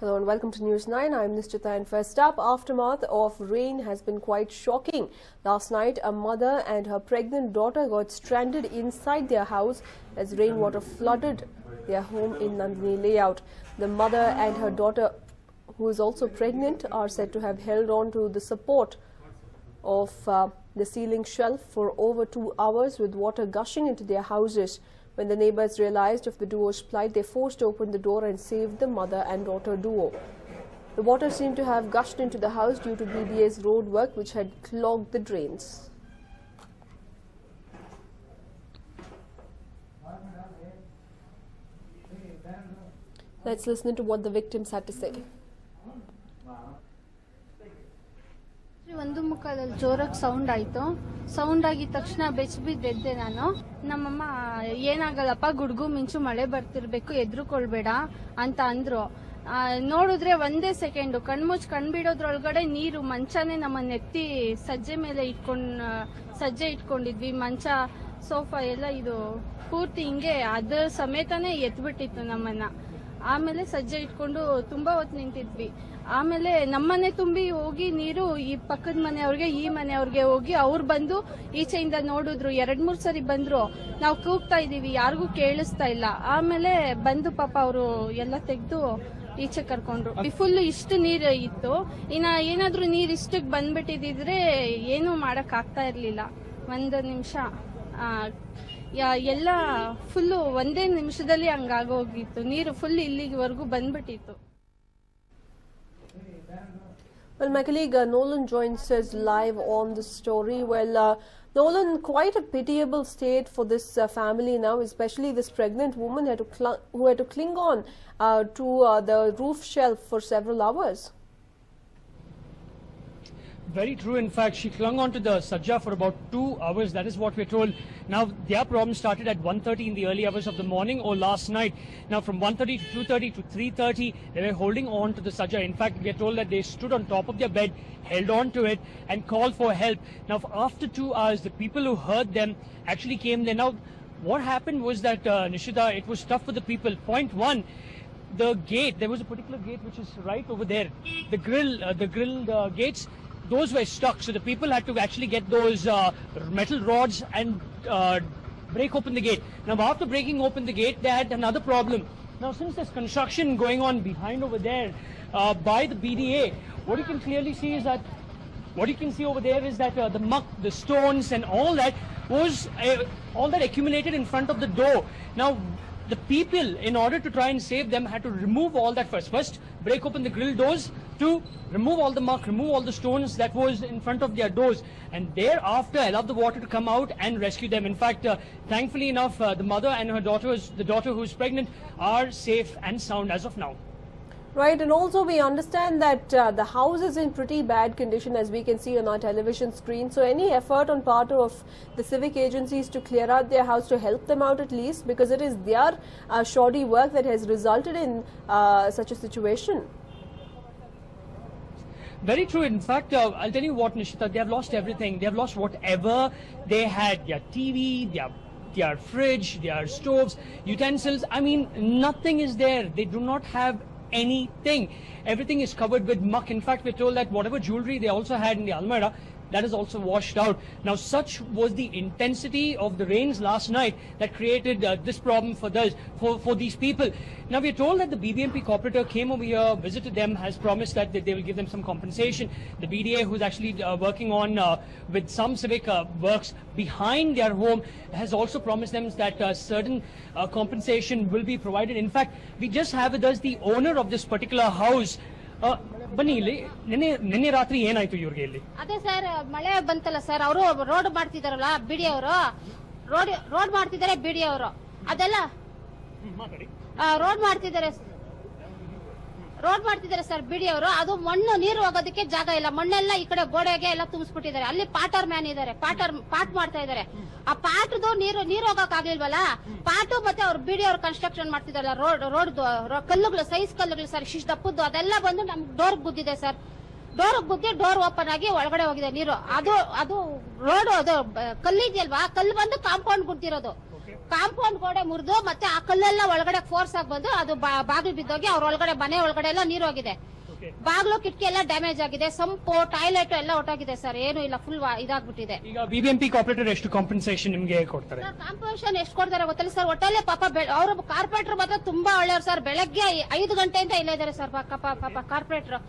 Hello and welcome to News 9. I'm Nishchita, and first up, aftermath of rain has been quite shocking. Last night, a mother and her pregnant daughter got stranded inside their house as rainwater flooded their home in Nandini layout. The mother and her daughter, who is also pregnant, are said to have held on to the support of the ceiling shelf for over 2 hours with water gushing into their houses. When the neighbors realized of the duo's plight, they forced open the door and saved the mother and daughter duo. The water seemed to have gushed into the house due to BDA's road work, which had clogged the drains. Let's listen to what the victims had to say. ಒಂದು ಮುಖದಲ್ಲಿ ಜೋರಾಗಿ sound ಆಯ್ತು. Sound ಆಗಿದ ತಕ್ಷಣ ಬೆಚ್ಚಬಿದ್ದೆದ್ದೆ ನಾನು. ನಮ್ಮಮ್ಮ ಏನಾಗಲ್ಲಪ್ಪ, ಗುಡ್ಗು ಮಿಂಚು ಮಳೆ ಬರ್ತಿರ್ಬೇಕು, ಎದ್ರುಕೊಳ್ಬೇಡ ಅಂತ ಅಂದ್ರು. ನೋಡಿದ್ರೆ ಒಂದೇ ಸೆಕೆಂಡ್ ಕಣ್ಮುಚ್ಚಿ ಕಣ್ಬಿಡೋದ್ರೊಳಗಡೆ ನೀರು ಮಂಚನೇ ನಮ್ಮನ್ನ ಎತ್ತಿ ಸಜ್ಜೆ ಇಟ್ಕೊಂಡಿದ್ವಿ. ಮಂಚ, ಸೋಫಾ ಎಲ್ಲ ಇದು ಪೂರ್ತಿ ಹಿಂಗೆ ಅದ್ರ ಸಮೇತನೇ ಎತ್ಬಿಟ್ಟಿತ್ತು ನಮ್ಮನ್ನ. ಆಮೇಲೆ ಸಜ್ಜೆ ಇಟ್ಕೊಂಡು ತುಂಬಾ ಹೊತ್ತು ನಿಂತಿದ್ವಿ. ಆಮೇಲೆ ನಮ್ಮನೆ ತುಂಬಿ ಹೋಗಿ ನೀರು ಈ ಪಕ್ಕದ ಮನೆಯವ್ರಿಗೆ, ಈ ಮನೆಯವ್ರಿಗೆ ಹೋಗಿ ಅವ್ರು ಬಂದು ಈಚೆಯಿಂದ ನೋಡಿದ್ರು. 2-3 ಸರಿ ಬಂದ್ರು. ನಾವು ಕೂಗ್ತಾ ಇದೀವಿ, ಯಾರಿಗೂ ಕೇಳಿಸ್ತಾ ಇಲ್ಲ. ಆಮೇಲೆ ಬಂದು ಪಾಪ ಅವರು ಎಲ್ಲ ತೆಗೆದು ಈಚೆ ಕರ್ಕೊಂಡ್ರು. ಫುಲ್ ಇಷ್ಟು ನೀರು ಇತ್ತು. ಇನ್ನ ಏನಾದ್ರೂ ನೀರ್ ಇಷ್ಟಕ್ಕೆ ಬಂದ್ಬಿಟ್ಟಿದ್ರೆ ಏನು ಮಾಡಕ್ ಆಗ್ತಾ ಇರ್ಲಿಲ್ಲ. 1 ನಿಮಿಷ ಎಲ್ಲ ಫುಲ್ಲು ಒಂದೇ ನಿಮಿಷದಲ್ಲಿ ಹಂಗಾಗೋಗಿತ್ತು. ನೀರು ಫುಲ್ ಇಲ್ಲಿವರೆಗೂ ಬಂದ್ಬಿಟ್ಟಿತ್ತು. Well, my colleague Nolan joins us live on the story. Well, Nolan, quite a pitiable state for this family now, especially this pregnant woman who had to cling on to the roof shelf for several hours. Very true. In fact, she clung onto the sajja for about 2 hours. That is what we're told. Now, their problem started at 1:30 in the early hours of the morning or last night. Now, from 1:30 to 2:30 to 3:30, they were holding on to the sajja. In fact, we are told that they stood on top of their bed, held on to it, and called for help. Now, after 2 hours, the people who heard them actually came there. Now, what happened was that, Nishita, it was tough for the people. Point one, the gate, there was a particular gate which is right over there. The grill gates, those were stuck, so the people had to actually get those metal rods and break open the gate. Now, after breaking open the gate, they had another problem. Now, since there's construction going on behind over there by the BDA, what you can clearly see is that the muck, the stones, and all that accumulated in front of the door. Now, the people, in order to try and save them, had to remove all that first. First, break open the grill doors to remove all the muck, remove all the stones that was in front of their doors, and thereafter allow the water to come out and rescue them. In fact, thankfully enough, the mother and her the daughter who is pregnant, are safe and sound as of now. Right, and also we understand that the house is in pretty bad condition, as we can see on our television screen. So any effort on part of the civic agencies to clear out their house, to help them out at least, because it is their shoddy work that has resulted in such a situation. Very true. In fact, I'll tell you what, Nishita, they have lost everything. They have lost whatever they had. Their TV, their fridge, their stoves, utensils. I mean, nothing is there. They do not have anything. Everything is covered with muck. In fact, we're told that whatever jewelry they also had in the almirah, that is also washed out. Now, such was the intensity of the rains last night that created this problem for these people. Now, we're told that the BBMP cooperator came over here, visited them, has promised that they will give them some compensation. The BDA, who's actually working on with some civic works behind their home, has also promised them that certain compensation will be provided. In fact, we just have with us the owner of this particular house. ಬನ್ನಿ, ಇಲ್ಲಿ ನಿನ್ನೆ ರಾತ್ರಿ ಏನಾಯ್ತು ಇವ್ರಿಗೆ? ಇಲ್ಲಿ ಅದೇ sir, ಮಳೆ ಬಂತಲ್ಲ ಸರ್, ಅವರು ರೋಡ್ ಮಾಡ್ತಿದಾರಲ್ಲ ಬಿಡಿ ಅವರು, ರೋಡ್ ಮಾಡ್ತಿದ್ದಾರೆ ಬಿಡಿ ಅವರು, ಅದೆಲ್ಲ ರೋಡ್ ಮಾಡ್ತಿದ್ದಾರೆ ಸರ್ ಬಿಡಿ ಅವರು. ಅದು ಮಣ್ಣು ನೀರು ಹೋಗೋದಕ್ಕೆ ಜಾಗ ಇಲ್ಲ. ಮಣ್ಣೆಲ್ಲ ಈ ಕಡೆ ಗೋಡೆಗೆ ಎಲ್ಲ ತುಂಬಿಸ್ಬಿಟ್ಟಿದ್ದಾರೆ. ಅಲ್ಲಿ ಪಾಟರ್ ಮ್ಯಾನ್ ಇದಾರೆ, ಪಾಟ್ ಮಾಡ್ತಾ ಇದಾರೆ. ಆ ಪಾಟ್ದು ನೀರು ಹೋಗಕ್ ಆಗ್ಲಿಲ್ವಲ್ಲ, ಪಾಟು ಮತ್ತೆ ಅವ್ರು ಬಿಡಿ ಅವ್ರು ಕನ್ಸ್ಟ್ರಕ್ಷನ್ ಮಾಡ್ತಿದಾರಲ್ಲ ರೋಡ್ ಕಲ್ಲುಗಳು, ಸೈಜ್ ಕಲ್ಲುಗಳು ಸರ್, ಇಷ್ಟ ದಪ್ಪದ್ದು, ಅದೆಲ್ಲ ಬಂದು ನಮ್ಗೆ ಡೋರ್ ಗುದ್ದಿದೆ ಸರ್. ಡೋರ್ ಗುದ್ದಿ ಡೋರ್ ಓಪನ್ ಆಗಿ ಒಳಗಡೆ ಹೋಗಿದೆ ನೀರು. ಅದು ರೋಡ್, ಅದು ಕಲ್ಲಿದೆಯಲ್ವಾ, ಕಲ್ಲು ಬಂದು ಕಾಂಪೌಂಡ್ ಗುದ್ದಿರೋದು. ಕಾಂಪೌಂಡ್ ಗೋಡೆ ಮುರಿದು ಮತ್ತೆ ಆ ಕಲ್ಲೆಲ್ಲ ಒಳಗಡೆ ಫೋರ್ಸ್ ಆಗಿ ಬಂದು ಅದು ಬಾಗಿಲು ಬಿದ್ದೋಗಿ ಅವ್ರ ಒಳಗಡೆ ಮನೆ ಒಳಗಡೆ ಎಲ್ಲ ನೀರು ಹೋಗಿದೆ. ಬಾಗ್ಲು ಕಿಟಕಿ ಎಲ್ಲ ಡ್ಯಾಮೇಜ್ ಆಗಿದೆ, ಸಂಪು ಟಾಯ್ಲೆಟ್ ಎಲ್ಲ ಒಟ್ಟಾಗಿದೆ ಸರ್, ಏನು ಇಲ್ಲ, ಫುಲ್ ಇದಾಗ್ಬಿಟ್ಟಿದೆ. ಈಗ ಬಿಬಿಎಂಪಿ ಕಾರ್ಪೊರೇಟರ್ ಎಷ್ಟು ಕಾಂಪನ್ಸೇಷನ್ ನಿಮ್ಗೆ ಕೊಡ್ತಾರೆ? ಕಾಂಪನ್ಸೇಷನ್ ಎಷ್ಟು ಕೊಡ್ತಾರೆ ಗೊತ್ತಿಲ್ಲ ಸರ್. ಒಟ್ಟಲ್ಲೇ ಪಾಪ ಅವರು ಕಾರ್ಪೊರೇಟರ್ ಮಾತ್ರ ತುಂಬಾ ಒಳ್ಳೆಯವರು ಸರ್. ಬೆಳಗ್ಗೆ 5 ಗಂಟೆಯಿಂದ ಇಲ್ಲೇ ಇದ್ದಾರೆ ಸರ್ ಪಾಪ ಕಾರ್ಪೊರೇಟರ್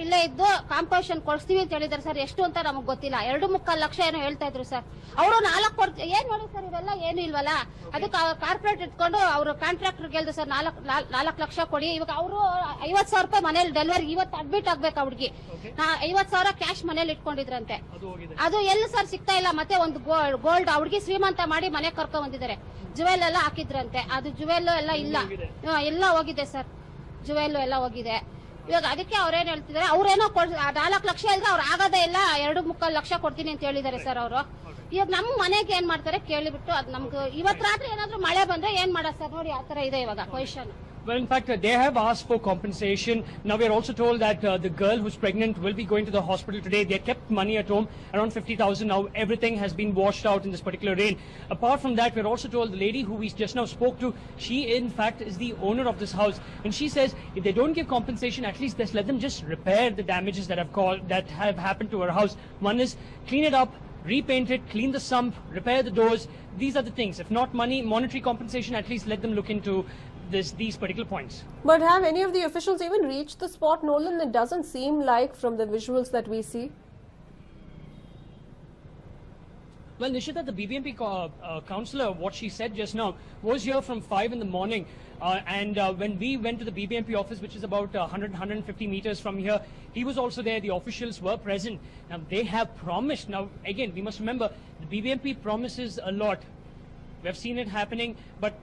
ಇಲ್ಲೇ ಇದ್ದು ಕಾಂಪನ್ಸೇಷನ್ ಕೊಡ್ತೀವಿ ಅಂತ ಹೇಳಿದಾರೆ ಸರ್. ಎಷ್ಟು ಅಂತ ನಮಗ್ ಗೊತ್ತಿಲ್ಲ. 2.25 ಲಕ್ಷ ಏನೋ ಹೇಳ್ತಾ ಇದ್ರು ಸರ್. ಅವರು 4 ಏನ್ ಮಾಡಿ ಸರ್, ಇವೆಲ್ಲ ಏನು ಇಲ್ವಲ್ಲ. ಅದಕ್ಕೆ ಕಾರ್ಪೊರೇಟ್ ಇಟ್ಕೊಂಡು ಅವರು ಕಾಂಟ್ರಾಕ್ಟರ್ ಹೇಳಿದ್ರು ಸರ್ 4 ಲಕ್ಷ ಕೊಡಿ. ಇವಾಗ ಅವರು 50,000 ರೂಪಾಯಿ ಮನೇಲಿ ಡೆಲಿವರಿ ಇವತ್ತು ಅಡ್ಮಿಟ್ ಆಗ್ಬೇಕು ಅವ್ರಿಗೆ. 50,000 ಕ್ಯಾಶ್ ಮನೇಲಿ ಇಟ್ಕೊಂಡಿದ್ರಂತೆ. ಅದು ಎಲ್ಲಿ ಸರ್ ಸಿಗ್ತಾ ಇಲ್ಲ. ಮತ್ತೆ ಒಂದು ಗೋಲ್ಡ್ ಅವ್ರಿಗೆ ಶ್ರೀಮಂತ ಮಾಡಿ ಮನೆ ಕರ್ಕೊಂಡ್ ಬಂದಿದ್ದಾರೆ. ಜುವೆಲ್ ಎಲ್ಲ ಹಾಕಿದ್ರಂತೆ, ಅದು ಜುವೆಲ್ ಎಲ್ಲ ಇಲ್ಲ, ಎಲ್ಲ ಹೋಗಿದೆ ಸರ್. ಜುವೆಲ್ ಎಲ್ಲ ಹೋಗಿದೆ. ಇವಾಗ ಅದಕ್ಕೆ ಅವ್ರೇನ್ ಹೇಳ್ತಿದ್ದಾರೆ, ಅವ್ರೇನೋ 4 ಲಕ್ಷ ಹೇಳಿದ್ರೆ ಅವ್ರು ಆಗೋದೇ ಇಲ್ಲ, 2.25 ಲಕ್ಷ ಕೊಡ್ತೀನಿ ಅಂತ ಹೇಳಿದ್ದಾರೆ ಸರ್ ಅವರು. ಇವಾಗ ನಮ್ ಮನೆಗೆ ಏನ್ ಮಾಡ್ತಾರೆ ಕೇಳಿಬಿಟ್ಟು, ಅದ್ ನಮ್ಗೆ ಇವತ್ ರಾತ್ರಿ ಏನಾದ್ರು ಮಳೆ ಬಂದ್ರೆ ಏನ್ ಮಾಡೋದು ಸರ್? ನೋಡಿ ಆತರ ಇದೆ ಇವಾಗ question. Well, in fact, they have asked for compensation. Now, we are also told that the girl who's pregnant will be going to the hospital today. They kept money at home, around 50,000. Now, everything has been washed out in this particular rain. Apart from that, we're also told the lady who we just now spoke to, she, in fact, is the owner of this house. And she says if they don't give compensation, at least let them just repair the damages that have happened to her house. One is clean it up, repaint it, clean the sump, repair the doors. These are the things. If not monetary compensation, at least let them look into these particular points. But have any of the officials even reached the spot, Nolan? It doesn't seem like from the visuals that we see. Well, Nishita, the BBMP councillor, what she said just now, was here from 5 in the morning. And when we went to the BBMP office, which is about 150 meters from here, he was also there. The officials were present. Now, they have promised. Now, again, we must remember, the BBMP promises a lot. We have seen it happening, but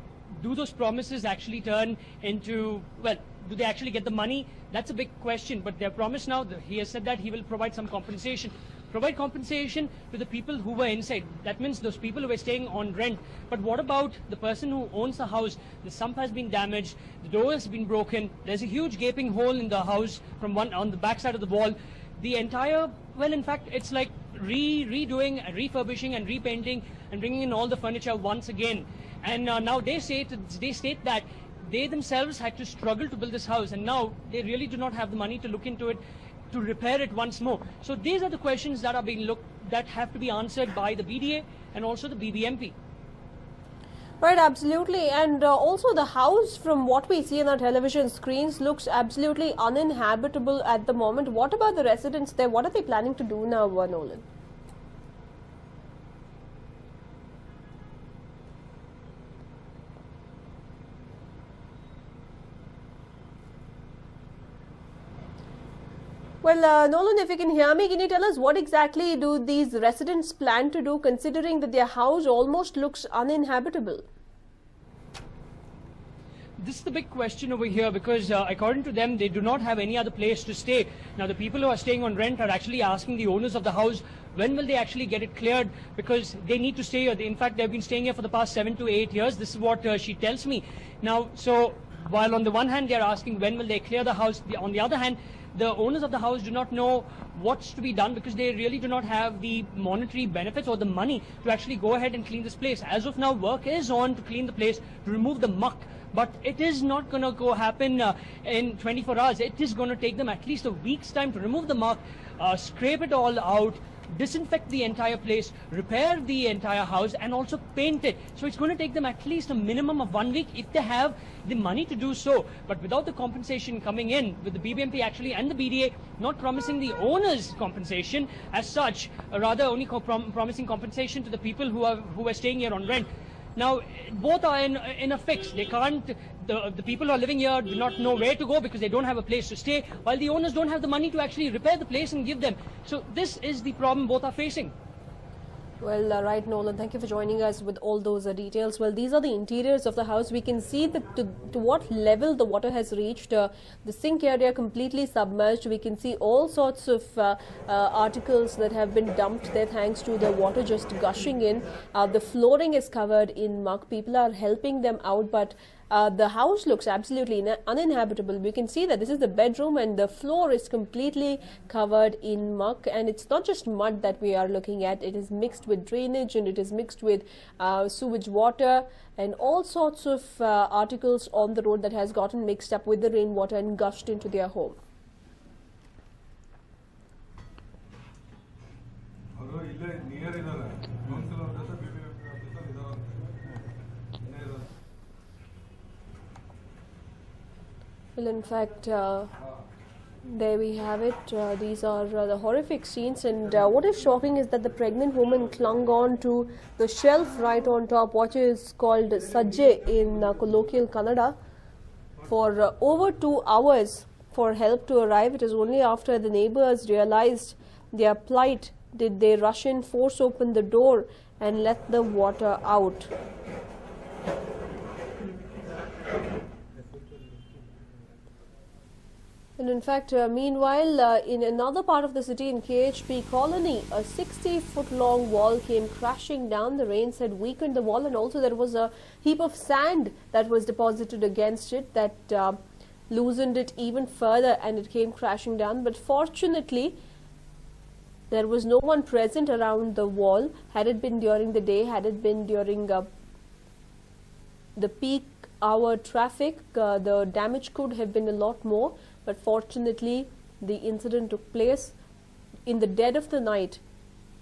do those promises actually turn into, well, do they actually get the money? That's a big question. But their promise now, he has said that he will provide some compensation. Provide compensation to the people who were inside. That means those people who were staying on rent. But what about the person who owns the house? The sump has been damaged, the door has been broken, there's a huge gaping hole in the house from on the back side of the wall. The entire, well, in fact, it's like redoing, refurbishing and repainting and bringing in all the furniture once again. And now they state that they themselves had to struggle to build this house, and now they really do not have the money to look into it, to repair it once more. So these are the questions that are being that have to be answered by the BDA and also the BBMP. Right, absolutely. And also the house, from what we see on our television screens, looks absolutely uninhabitable at the moment. What about the residents there? What are they planning to do now, Nolan? Well, Nolan, if you can hear me, can you tell us what exactly do these residents plan to do, considering that their house almost looks uninhabitable? This is the big question over here, because according to them, they do not have any other place to stay. Now, the people who are staying on rent are actually asking the owners of the house, when will they actually get it cleared, because they need to stay here. In fact, they've been staying here for the past 7 to 8 years. This is what she tells me. Now, so while on the one hand, they're asking when will they clear the house, on the other hand, the owners of the house do not know what's to be done, because they really do not have the monetary benefits or the money to actually go ahead and clean this place. As of now, work is on to clean the place, to remove the muck, but it is not going to happen in 24 hours. It is going to take them at least a week's time to remove the muck, scrape it all out, disinfect the entire place, repair the entire house, and also paint it. So it's going to take them at least a minimum of 1 week if they have the money to do so. But without the compensation coming in, with the BBMP actually and the BDA not promising the owners compensation as such, rather only promising compensation to the people who are staying here on rent. Now, both are in a fix. They can't, the people who are living here do not know where to go because they don't have a place to stay, while the owners don't have the money to actually repair the place and give them. So this is the problem both are facing. Well, right, Nolan, thank you for joining us with all those details. Well, these are the interiors of the house. We can see that to what level the water has reached. The sink area completely submerged. We can see all sorts of articles that have been dumped there thanks to the water just gushing in. The flooring is covered in muck. People are helping them out, but the house looks absolutely uninhabitable. We can see that this is the bedroom and the floor is completely covered in muck, and it's not just mud that we are looking at. It is mixed with drainage and it is mixed with sewage water and all sorts of articles on the road that has gotten mixed up with the rainwater and gushed into their home. Well, in fact, there we have it. These are the horrific scenes, and what is shocking is that the pregnant woman clung on to the shelf right on top, what is called sajje in colloquial Kannada, for over 2 hours for help to arrive. It is only after the neighbors realized their plight did they rush in, force open the door and let the water out. And in fact, meanwhile, in another part of the city in KHP colony, a 60-foot long wall came crashing down. The rains had weakened the wall, and also there was a heap of sand that was deposited against it that loosened it even further, and it came crashing down. But fortunately, there was no one present around the wall. Had it been during the day, had it been during the peak hour traffic, the damage could have been a lot more. But fortunately, the incident took place in the dead of the night.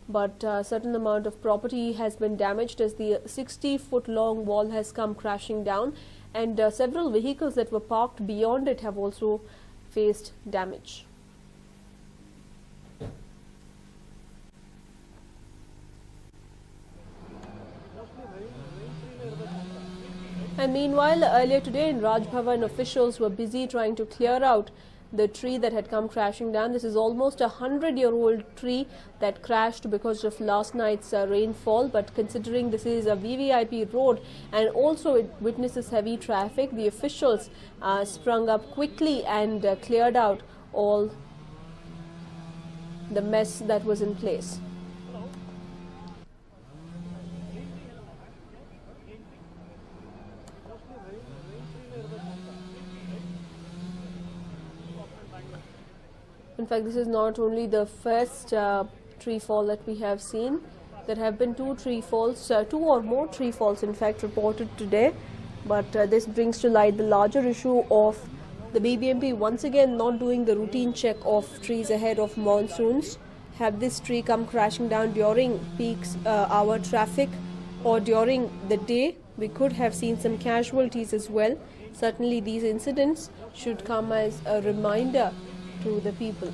But a certain amount of property has been damaged as the 60-foot long wall has come crashing down, and several vehicles that were parked beyond it have also faced damage. And meanwhile, earlier today in Raj Bhavan, officials were busy trying to clear out the tree that had come crashing down. This is almost a 100-year-old tree that crashed because of last night's rainfall. But considering this is a VVIP road and also it witnesses heavy traffic, the officials sprung up quickly and cleared out all the mess that was in place. In fact, this is not only the first tree fall that we have seen. There have been two or more tree falls in fact reported today. But this brings to light the larger issue of the BBMP once again not doing the routine check of trees ahead of monsoons. Have this tree come crashing down during peak hour traffic or during the day, we could have seen some casualties as well. Certainly these incidents should come as a reminder to the people.